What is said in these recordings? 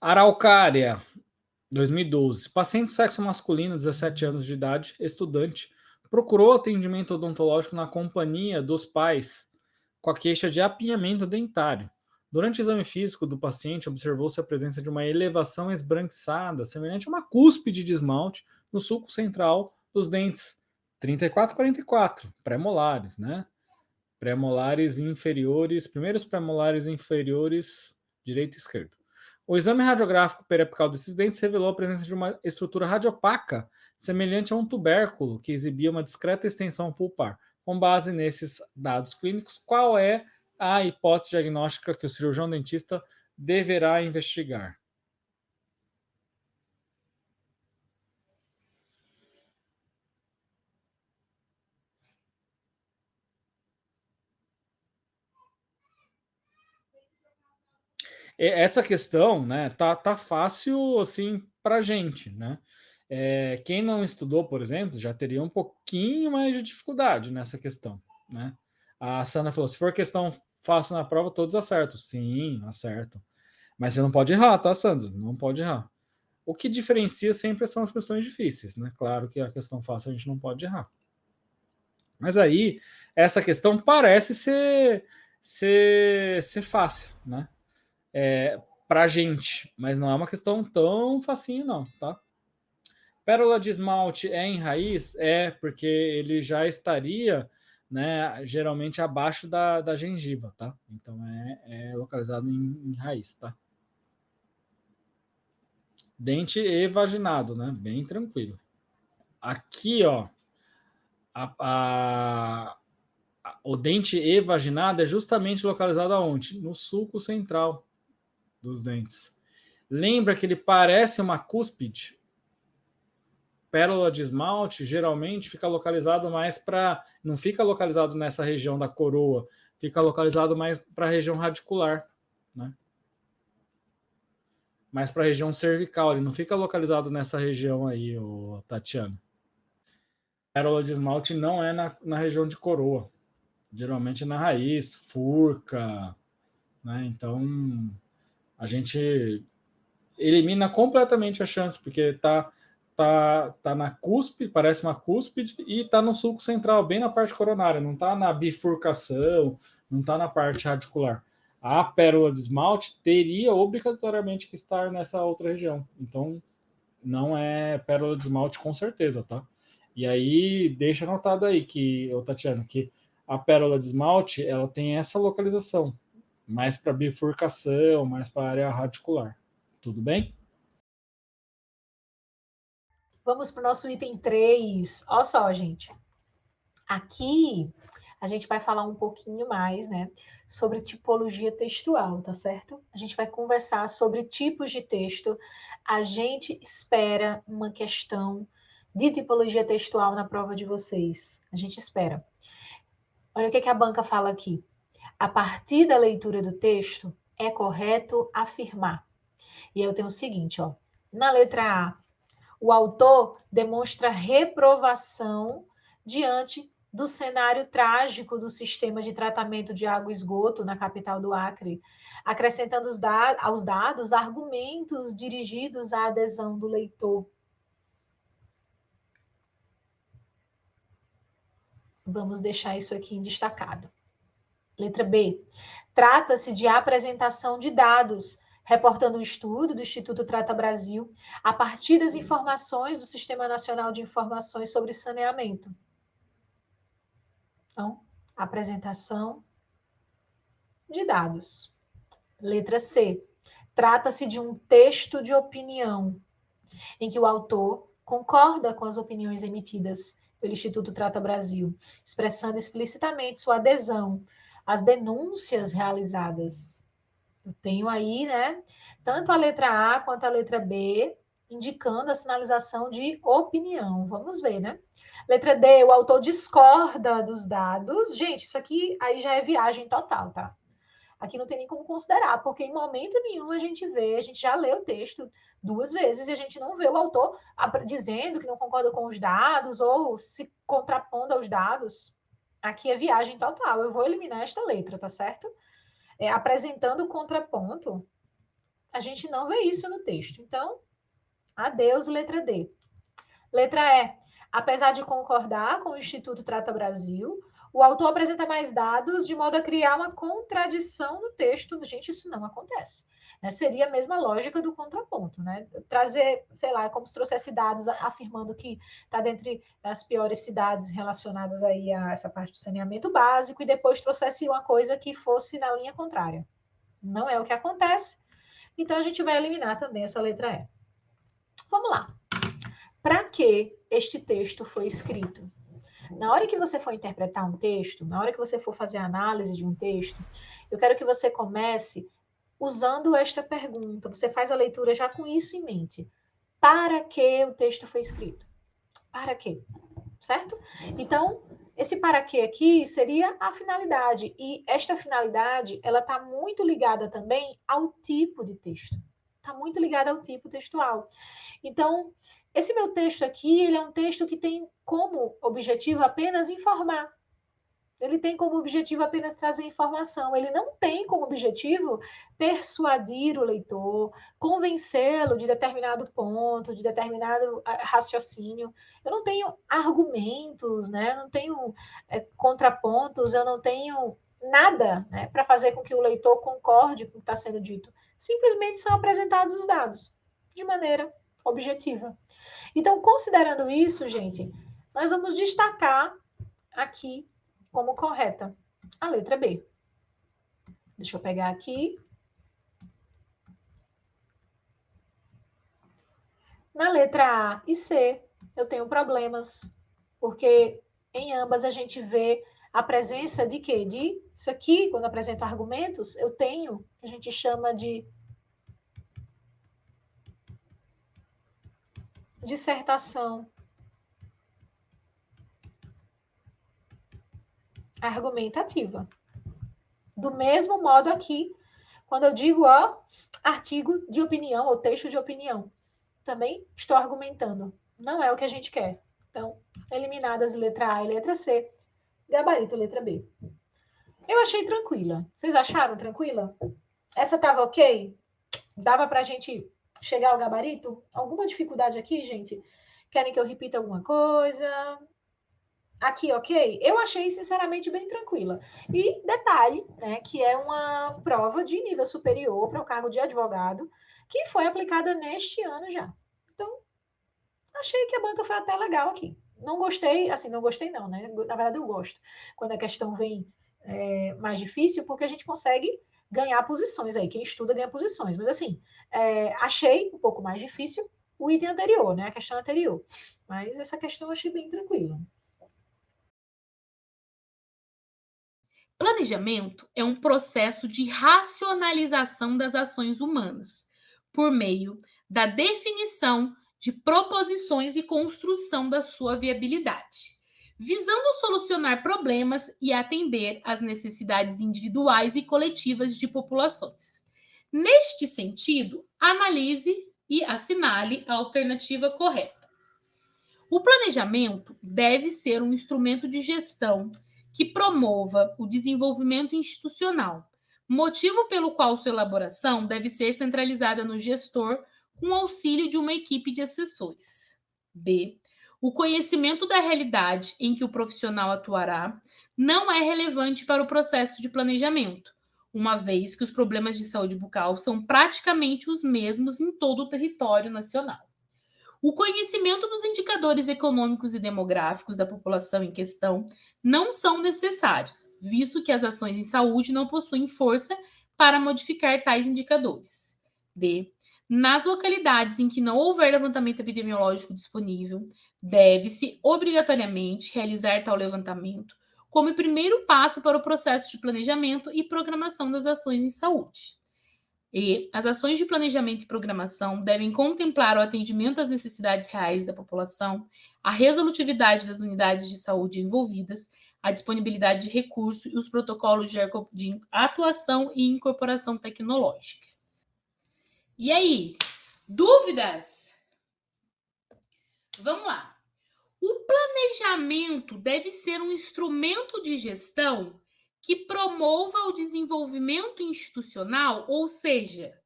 Araucária, 2012. Paciente do sexo masculino, 17 anos de idade, estudante, procurou atendimento odontológico na companhia dos pais com a queixa de apinhamento dentário. Durante o exame físico do paciente, observou-se a presença de uma elevação esbranquiçada, semelhante a uma cúspide de esmalte, no sulco central dos dentes 34 e 44, pré-molares, né? Pré-molares inferiores, primeiros pré-molares inferiores, direito e esquerdo. O exame radiográfico periapical desses dentes revelou a presença de uma estrutura radiopaca, semelhante a um tubérculo, que exibia uma discreta extensão pulpar. Com base nesses dados clínicos, qual é a hipótese diagnóstica que o cirurgião dentista deverá investigar? Essa questão, né, tá fácil assim para gente, né? Quem não estudou, por exemplo, já teria um pouquinho mais de dificuldade nessa questão, né? A Sana falou: se for questão fácil na prova, todos acertam. Sim, acertam. Mas você não pode errar, tá, Sandro? Não pode errar. O que diferencia sempre são as questões difíceis, né? Claro que a questão fácil a gente não pode errar. Mas aí, essa questão parece ser fácil, né? Pra gente, mas não é uma questão tão facinho, não, tá? Pérola de esmalte é em raiz? É, porque ele já estaria, né, geralmente abaixo da gengiva, tá? Então é localizado em raiz, tá? Dente evaginado, né? Bem tranquilo. Aqui, ó, a, a, o dente evaginado é justamente localizado aonde? No sulco central dos dentes. Lembra que ele parece uma cúspide? Pérola de esmalte geralmente fica localizado mais para. Não fica localizado nessa região da coroa, fica localizado mais para a região radicular, né? Mais para a região cervical, ele não fica localizado nessa região aí, o Tatiana. Pérola de esmalte não é na região de coroa, geralmente é na raiz, furca, né? Então a gente elimina completamente a chance, porque tá na cúspide, parece uma cúspide, e tá no sulco central, bem na parte coronária, não tá na bifurcação, não tá na parte radicular. A pérola de esmalte teria obrigatoriamente que estar nessa outra região. Então, não é pérola de esmalte com certeza, tá? E aí, deixa anotado aí que, ô Tatiana, que a pérola de esmalte, ela tem essa localização, mais para bifurcação, mais para área radicular. Tudo bem? Vamos para o nosso item 3. Olha só, gente. Aqui a gente vai falar um pouquinho mais, né, sobre tipologia textual, tá certo? A gente vai conversar sobre tipos de texto. A gente espera uma questão de tipologia textual na prova de vocês. A gente espera. Olha o que a banca fala aqui. A partir da leitura do texto, é correto afirmar. E aí eu tenho o seguinte, ó. Na letra A, o autor demonstra reprovação diante do cenário trágico do sistema de tratamento de água e esgoto na capital do Acre, acrescentando aos dados argumentos dirigidos à adesão do leitor. Vamos deixar isso aqui em destacado. Letra B. Trata-se de apresentação de dados, reportando um estudo do Instituto Trata Brasil a partir das informações do Sistema Nacional de Informações sobre Saneamento. Então, apresentação de dados. Letra C. Trata-se de um texto de opinião, em que o autor concorda com as opiniões emitidas pelo Instituto Trata Brasil, expressando explicitamente sua adesão às denúncias realizadas. Eu tenho aí, né, tanto a letra A quanto a letra B, indicando a sinalização de opinião. Vamos ver, né? Letra D, o autor discorda dos dados. Gente, isso aqui aí já é viagem total, tá? Aqui não tem nem como considerar, porque em momento nenhum a gente vê, a gente já lê o texto 2 vezes e a gente não vê o autor dizendo que não concorda com os dados ou se contrapondo aos dados. Aqui é viagem total. Eu vou eliminar esta letra, tá certo? Apresentando o contraponto. A gente não vê isso no texto. Então, adeus, letra D. Letra E. Apesar de concordar com o Instituto Trata Brasil, o autor apresenta mais dados de modo a criar uma contradição no texto. Gente, isso não acontece. Né? Seria a mesma lógica do contraponto, né? Trazer, sei lá, como se trouxesse dados afirmando que está dentre as piores cidades relacionadas aí a essa parte do saneamento básico e depois trouxesse uma coisa que fosse na linha contrária. Não é o que acontece. Então, a gente vai eliminar também essa letra E. Vamos lá. Para que este texto foi escrito? Na hora que você for interpretar um texto, na hora que você for fazer a análise de um texto, eu quero que você comece usando esta pergunta. Você faz a leitura já com isso em mente. Para que o texto foi escrito? Para quê? Certo? Então, esse para quê aqui seria a finalidade. E esta finalidade, ela está muito ligada também ao tipo de texto. Está muito ligada ao tipo textual. Então, esse meu texto aqui, ele é um texto que tem como objetivo apenas informar. Ele tem como objetivo apenas trazer informação. Ele não tem como objetivo persuadir o leitor, convencê-lo de determinado ponto, de determinado raciocínio. Eu não tenho argumentos, né? Eu não tenho contrapontos, eu não tenho nada, né, para fazer com que o leitor concorde com o que está sendo dito. Simplesmente são apresentados os dados de maneira objetiva. Então, considerando isso, gente, nós vamos destacar aqui como correta a letra B. Deixa eu pegar aqui. Na letra A e C, eu tenho problemas, porque em ambas a gente vê a presença de quê? De isso aqui, quando apresento argumentos, eu tenho, a gente chama de dissertação argumentativa. Do mesmo modo aqui, quando eu digo, ó, artigo de opinião ou texto de opinião, também estou argumentando. Não é o que a gente quer. Então, eliminadas letra A e letra C, gabarito letra B. Eu achei tranquila. Vocês acharam tranquila? Essa estava ok? Dava para a gente chegar ao gabarito? Alguma dificuldade aqui, gente? Querem que eu repita alguma coisa? Aqui, ok? Eu achei, sinceramente, bem tranquila. E detalhe, né, que é uma prova de nível superior para o cargo de advogado, que foi aplicada neste ano já. Então, achei que a banca foi até legal aqui. Não gostei, assim, não gostei não, né? Na verdade, eu gosto. Quando a questão vem mais difícil, porque a gente consegue ganhar posições aí. Quem estuda ganha posições. Mas, assim, achei um pouco mais difícil o item anterior, né? A questão anterior. Mas essa questão eu achei bem tranquila. Planejamento é um processo de racionalização das ações humanas, por meio da definição de proposições e construção da sua viabilidade, visando solucionar problemas e atender às necessidades individuais e coletivas de populações. Neste sentido, analise e assinale a alternativa correta. O planejamento deve ser um instrumento de gestão que promova o desenvolvimento institucional, motivo pelo qual sua elaboração deve ser centralizada no gestor com auxílio de uma equipe de assessores. B. O conhecimento da realidade em que o profissional atuará não é relevante para o processo de planejamento, uma vez que os problemas de saúde bucal são praticamente os mesmos em todo o território nacional. O conhecimento dos indicadores econômicos e demográficos da população em questão não são necessários, visto que as ações em saúde não possuem força para modificar tais indicadores. D. Nas localidades em que não houver levantamento epidemiológico disponível, deve-se obrigatoriamente realizar tal levantamento como primeiro passo para o processo de planejamento e programação das ações em saúde. E as ações de planejamento e programação devem contemplar o atendimento às necessidades reais da população, a resolutividade das unidades de saúde envolvidas, a disponibilidade de recursos e os protocolos de atuação e incorporação tecnológica. E aí, dúvidas? Vamos lá. O planejamento deve ser um instrumento de gestão que promova o desenvolvimento institucional, ou seja,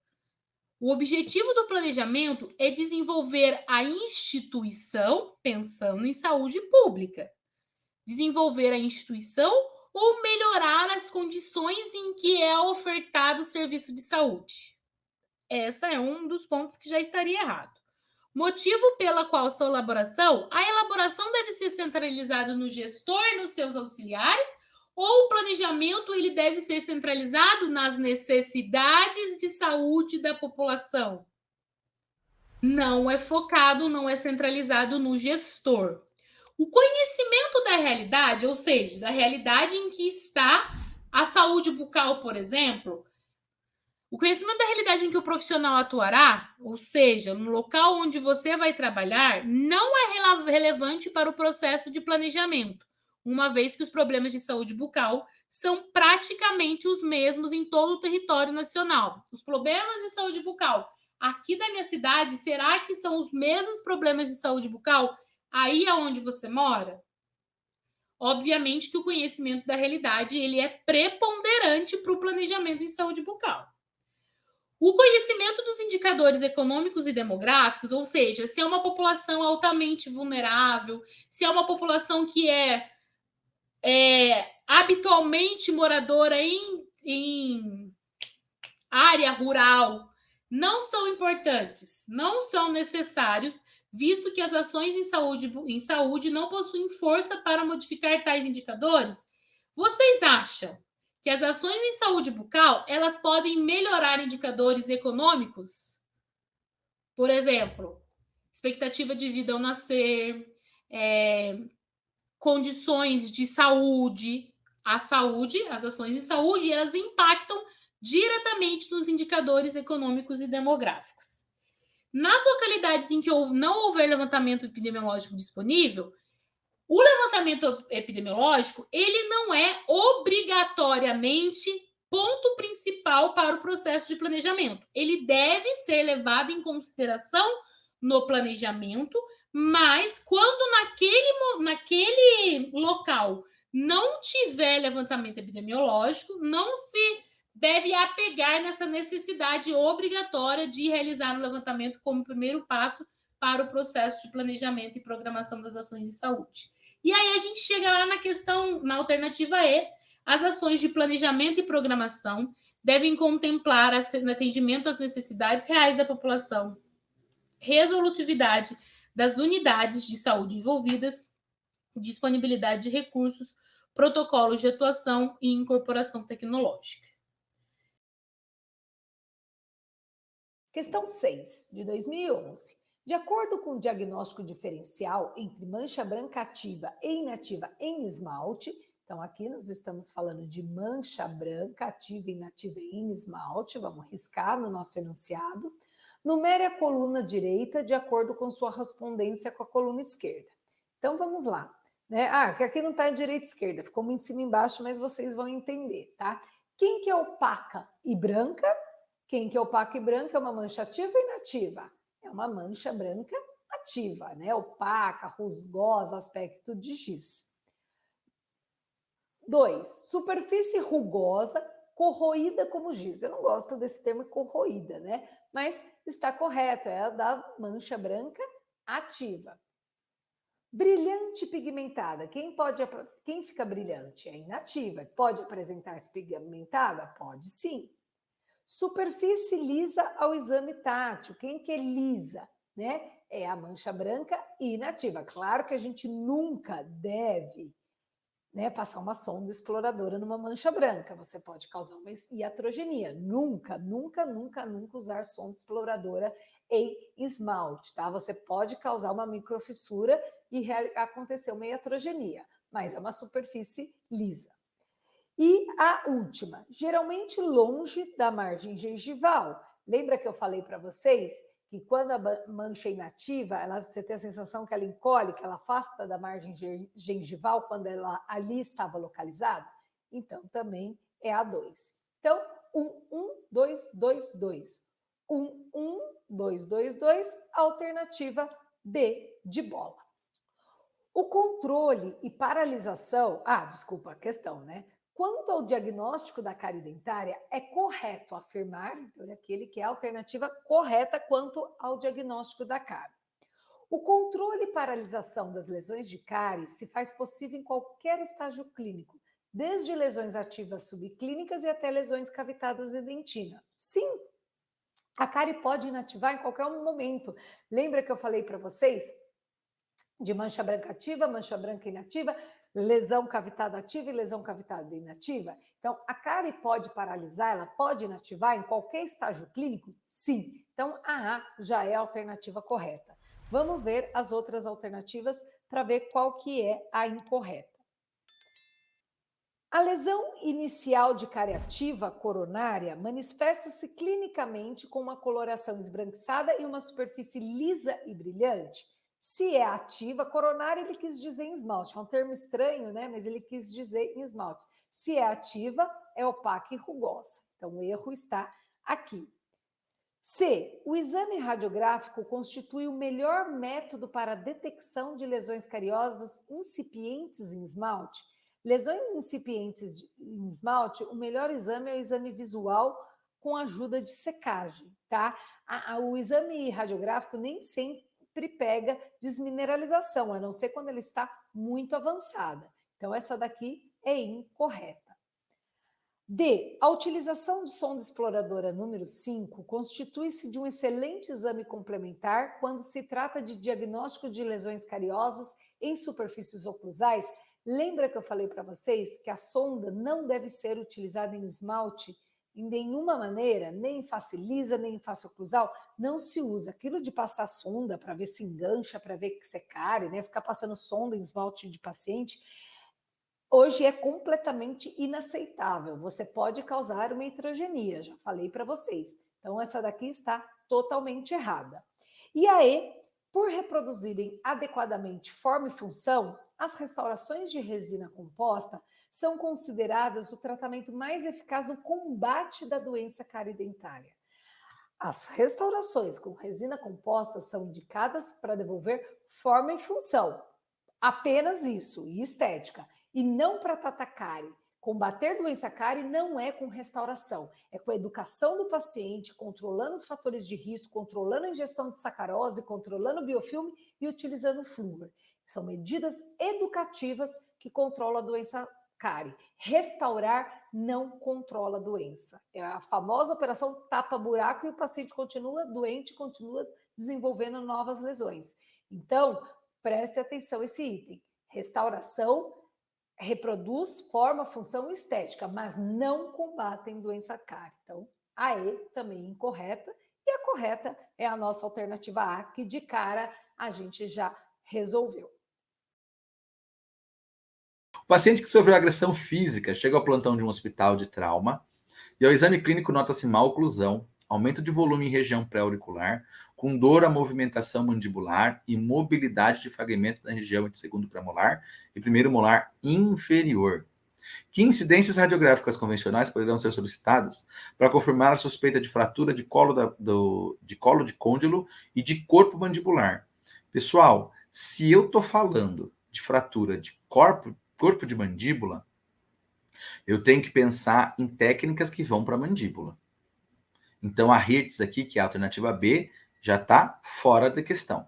O objetivo do planejamento é desenvolver a instituição pensando em saúde pública. Desenvolver a instituição ou melhorar as condições em que é ofertado o serviço de saúde. Esse é um dos pontos que já estaria errado. Motivo pela qual sua elaboração, a elaboração deve ser centralizada no gestor e nos seus auxiliares, ou o planejamento ele deve ser centralizado nas necessidades de saúde da população. Não é focado, não é centralizado no gestor. O conhecimento da realidade, ou seja, da realidade em que está a saúde bucal, por exemplo, o conhecimento da realidade em que o profissional atuará, ou seja, no local onde você vai trabalhar, não é relevante para o processo de planejamento, uma vez que os problemas de saúde bucal são praticamente os mesmos em todo o território nacional. Os problemas de saúde bucal aqui da minha cidade, será que são os mesmos problemas de saúde bucal aí aonde você mora? Obviamente que o conhecimento da realidade ele é preponderante para o planejamento em saúde bucal. O conhecimento dos indicadores econômicos e demográficos, ou seja, se é uma população altamente vulnerável, se é uma população que é habitualmente moradora em área rural, não são importantes, não são necessários, visto que as ações em saúde não possuem força para modificar tais indicadores. Vocês acham que as ações em saúde bucal, elas podem melhorar indicadores econômicos? Por exemplo, expectativa de vida ao nascer, condições de saúde, as ações em saúde, elas impactam diretamente nos indicadores econômicos e demográficos. Nas localidades em que não houver levantamento epidemiológico disponível, o levantamento epidemiológico, ele não é obrigatoriamente ponto principal para o processo de planejamento. Ele deve ser levado em consideração no planejamento, mas quando naquele local não tiver levantamento epidemiológico, não se deve apegar nessa necessidade obrigatória de realizar o levantamento como primeiro passo para o processo de planejamento e programação das ações de saúde. E aí a gente chega lá na questão, na alternativa E, as ações de planejamento e programação devem contemplar o atendimento às necessidades reais da população, resolutividade das unidades de saúde envolvidas, disponibilidade de recursos, protocolos de atuação e incorporação tecnológica. Questão 6, de 2011. De acordo com o diagnóstico diferencial entre mancha branca ativa e inativa em esmalte, então aqui nós estamos falando de mancha branca ativa e inativa em esmalte, vamos riscar no nosso enunciado. Numere a coluna direita de acordo com sua correspondência com a coluna esquerda. Então vamos lá, né? Que aqui não está direita e esquerda, ficou em cima e embaixo, mas vocês vão entender, tá? Quem que é opaca e branca? Quem que é opaca e branca é uma mancha ativa ou inativa? É uma mancha branca ativa, né? Opaca, rusgosa, aspecto de giz. 2. Superfície rugosa, corroída como giz. Eu não gosto desse termo corroída, né? Mas está correto, é a da mancha branca ativa. Brilhante pigmentada. Quem fica brilhante? É inativa. Pode apresentar-se pigmentada? Pode sim. Superfície lisa ao exame tátil. Quem que é lisa, né? É a mancha branca inativa. Claro que a gente nunca deve, né, passar uma sonda exploradora numa mancha branca. Você pode causar uma iatrogenia. Nunca, nunca, nunca, nunca usar sonda exploradora em esmalte, tá? Você pode causar uma microfissura e acontecer uma iatrogenia, mas é uma superfície lisa. E a última, geralmente longe da margem gengival. Lembra que eu falei para vocês que quando a mancha é inativa, você tem a sensação que ela encolhe, que ela afasta da margem gengival quando ela ali estava localizada? Então, também é a 2. Então, 1, 2, 2, 2. 1, 1, 2, 2, 2, alternativa B de bola. O controle e paralisação... desculpa, a questão, né? Quanto ao diagnóstico da cárie dentária, é correto afirmar, então, aquele que é a alternativa correta quanto ao diagnóstico da cárie. O controle e paralisação das lesões de cárie se faz possível em qualquer estágio clínico, desde lesões ativas subclínicas e até lesões cavitadas de dentina. Sim, a cárie pode inativar em qualquer momento. Lembra que eu falei para vocês de mancha branca ativa, mancha branca inativa, lesão cavitada ativa e lesão cavitada inativa? Então, a cárie pode paralisar, ela pode inativar em qualquer estágio clínico? Sim. Então, a A já é a alternativa correta. Vamos ver as outras alternativas para ver qual que é a incorreta. A lesão inicial de cárie ativa coronária manifesta-se clinicamente com uma coloração esbranquiçada e uma superfície lisa e brilhante. Se é ativa coronária, ele quis dizer em esmalte. É um termo estranho, né? Mas ele quis dizer em esmalte. Se é ativa, é opaca e rugosa. Então, o erro está aqui. C. O exame radiográfico constitui o melhor método para a detecção de lesões cariosas incipientes em esmalte. Lesões incipientes em esmalte, o melhor exame é o exame visual com a ajuda de secagem, tá? O exame radiográfico nem sempre pega desmineralização, a não ser quando ele está muito avançada. Então, essa daqui é incorreta. D. A utilização de sonda exploradora número 5 constitui-se de um excelente exame complementar quando se trata de diagnóstico de lesões cariosas em superfícies oclusais. Lembra que eu falei para vocês que a sonda não deve ser utilizada em esmalte em nenhuma maneira, nem em face lisa, nem em face oclusal? Não se usa. Aquilo de passar sonda para ver se engancha, para ver que se é cárie, né? Ficar passando sonda em esmalte de paciente, hoje é completamente inaceitável. Você pode causar uma heterogenia, já falei para vocês. Então, essa daqui está totalmente errada. E a E, por reproduzirem adequadamente forma e função, as restaurações de resina composta são consideradas o tratamento mais eficaz no combate da doença cárie dentária. As restaurações com resina composta são indicadas para devolver forma e função. Apenas isso, e estética. E não para tratar cárie. Combater doença cárie não é com restauração, é com a educação do paciente, controlando os fatores de risco, controlando a ingestão de sacarose, controlando o biofilme e utilizando o flúor. São medidas educativas que controlam a doença cárie. Restaurar não controla a doença. É a famosa operação tapa-buraco e o paciente continua doente, continua desenvolvendo novas lesões. Então, preste atenção a esse item. Restauração reproduz forma, função e estética, mas não combatem doença cárie. Então, a E também incorreta, e a correta é a nossa alternativa A, que de cara a gente já resolveu. O paciente que sofreu agressão física chega ao plantão de um hospital de trauma e ao exame clínico nota-se má oclusão, aumento de volume em região pré-auricular, com dor à movimentação mandibular e mobilidade de fragmento na região entre segundo premolar e primeiro molar inferior. Que incidências radiográficas convencionais poderão ser solicitadas para confirmar a suspeita de fratura de colo de côndilo e de corpo mandibular? Pessoal, se eu estou falando de fratura de corpo de mandíbula, eu tenho que pensar em técnicas que vão para a mandíbula. Então, a Hertz aqui, que é a alternativa B, já está fora da questão.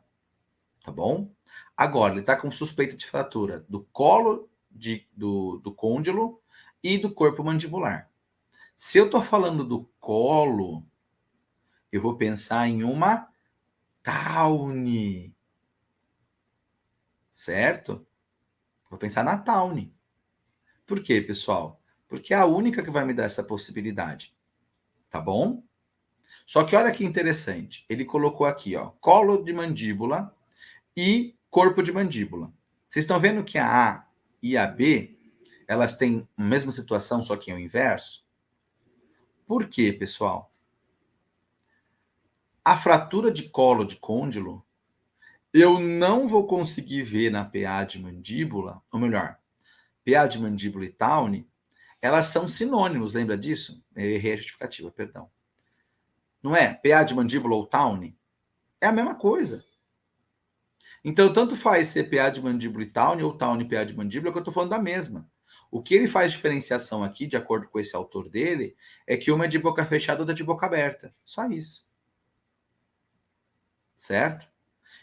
Tá bom? Agora, ele está com suspeita de fratura do colo do côndilo e do corpo mandibular. Se eu estou falando do colo, eu vou pensar em uma Towne. Certo? Vou pensar na Towne. Por quê, pessoal? Porque é a única que vai me dar essa possibilidade. Tá bom? Só que olha que interessante. Ele colocou aqui, ó, colo de mandíbula e corpo de mandíbula. Vocês estão vendo que a A e a B, elas têm a mesma situação, só que é o inverso? Por quê, pessoal? A fratura de colo de côndilo, eu não vou conseguir ver na PA de mandíbula, ou melhor, PA de mandíbula e Towne, elas são sinônimos, lembra disso? Eu errei a justificativa, perdão. Não é? PA de mandíbula ou Towne? É a mesma coisa. Então, tanto faz ser PA de mandíbula e Towne ou Towne e PA de mandíbula, que eu estou falando da mesma. O que ele faz diferenciação aqui, de acordo com esse autor dele, é que uma é de boca fechada e outra de boca aberta. Só isso. Certo?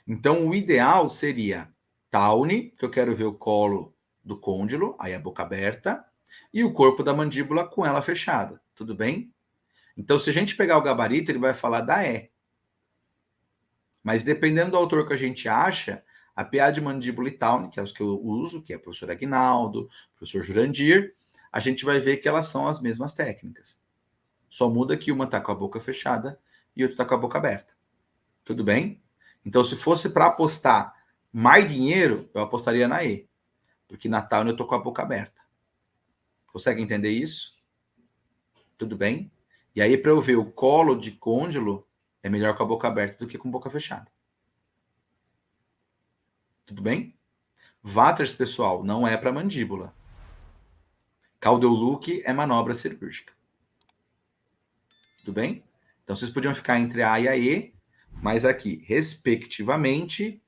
Então, o ideal seria Towne, que eu quero ver o colo do côndilo, aí a boca aberta, e o corpo da mandíbula com ela fechada. Tudo bem? Então, se a gente pegar o gabarito, ele vai falar da E. Mas dependendo do autor que a gente acha, a PA de mandíbula e Towne, que é os que eu uso, que é o professor Aguinaldo, professor Jurandir, a gente vai ver que elas são as mesmas técnicas. Só muda que uma está com a boca fechada e outra está com a boca aberta. Tudo bem? Então, se fosse para apostar mais dinheiro, eu apostaria na E. Porque na Towne eu estou com a boca aberta. Consegue entender isso? Tudo bem? E aí, para eu ver o colo de côndilo, é melhor com a boca aberta do que com a boca fechada. Tudo bem? Vatters, pessoal, não é para mandíbula. Caudeluque é manobra cirúrgica. Tudo bem? Então, vocês podiam ficar entre a e a E, mas aqui, respectivamente,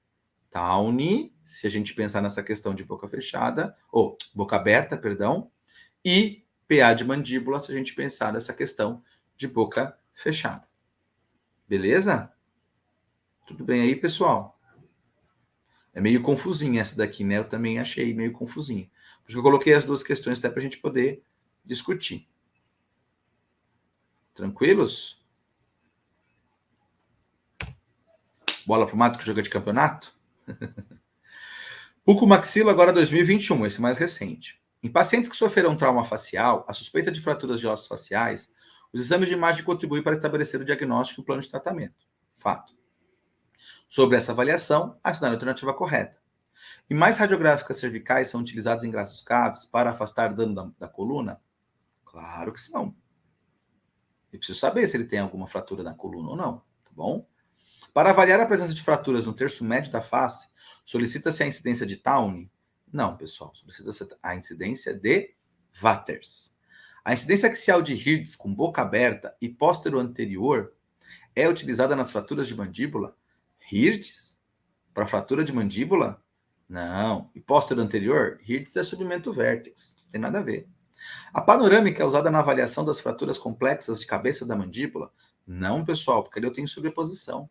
Towne, se a gente pensar nessa questão de boca fechada, ou boca aberta, perdão, e PA de mandíbula, se a gente pensar nessa questão de boca fechada. Beleza? Tudo bem aí, pessoal? É meio confusinha essa daqui, né? Eu também achei meio confusinha. Por isso que eu coloquei as duas questões até para a gente poder discutir. Tranquilos? Bola pro mato que joga de campeonato? Bucomaxilo agora 2021, esse mais recente. Em pacientes que sofreram trauma facial, a suspeita de fraturas de ossos faciais, os exames de imagem contribuem para estabelecer o diagnóstico e o plano de tratamento. Fato. Sobre essa avaliação, assinar a alternativa correta. Imagens radiográficas cervicais são utilizadas em casos graves para afastar dano da coluna? Claro que são. Eu preciso saber se ele tem alguma fratura na coluna ou não, tá bom? Para avaliar a presença de fraturas no terço médio da face, solicita-se a incidência de Towne? Não, pessoal, solicita-se a incidência de Vatters. A incidência axial de Hirtz com boca aberta e póstero anterior é utilizada nas fraturas de mandíbula? Hirtz? Para fratura de mandíbula? Não. E póstero anterior? Hirtz é submento vértex. Não tem nada a ver. A panorâmica é usada na avaliação das fraturas complexas de cabeça da mandíbula? Não, pessoal, porque ali eu tenho sobreposição.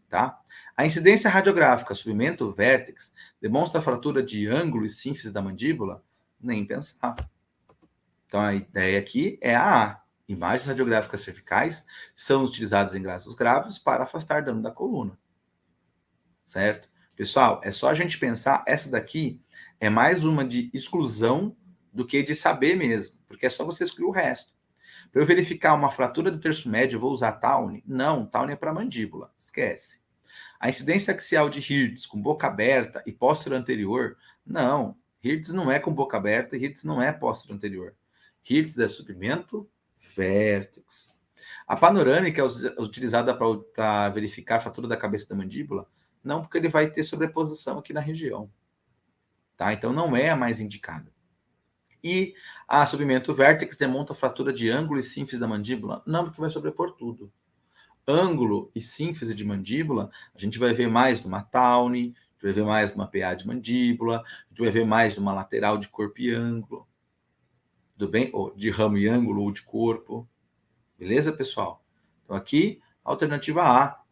Tá? A incidência radiográfica submento vértex demonstra a fratura de ângulo e sínfise da mandíbula? Nem pensar. Então, a ideia aqui é a imagens radiográficas cervicais são utilizadas em casos graves para afastar dano da coluna. Certo? Pessoal, é só a gente pensar, essa daqui é mais uma de exclusão do que de saber mesmo, porque é só você excluir o resto. Para eu verificar uma fratura do terço médio, eu vou usar Towne? Não, Towne é para mandíbula, esquece. A incidência axial de Hirtz com boca aberta e póstero anterior? Não, Hirtz não é com boca aberta e Hirtz não é póstero anterior. Hirtz é submento vértex. A panorâmica é utilizada para verificar a fratura da cabeça da mandíbula? Não, porque ele vai ter sobreposição aqui na região. Tá? Então, não é a mais indicada. E a submento vértex demonstra a fratura de ângulo e sínfise da mandíbula? Não, porque vai sobrepor tudo. Ângulo e sínfise de mandíbula, a gente vai ver mais numa Towne, a gente vai ver mais numa PA de mandíbula, a gente vai ver mais numa lateral de corpo e ângulo. Tudo bem? Ou de ramo e ângulo ou de corpo. Beleza, pessoal? Então, aqui, alternativa A,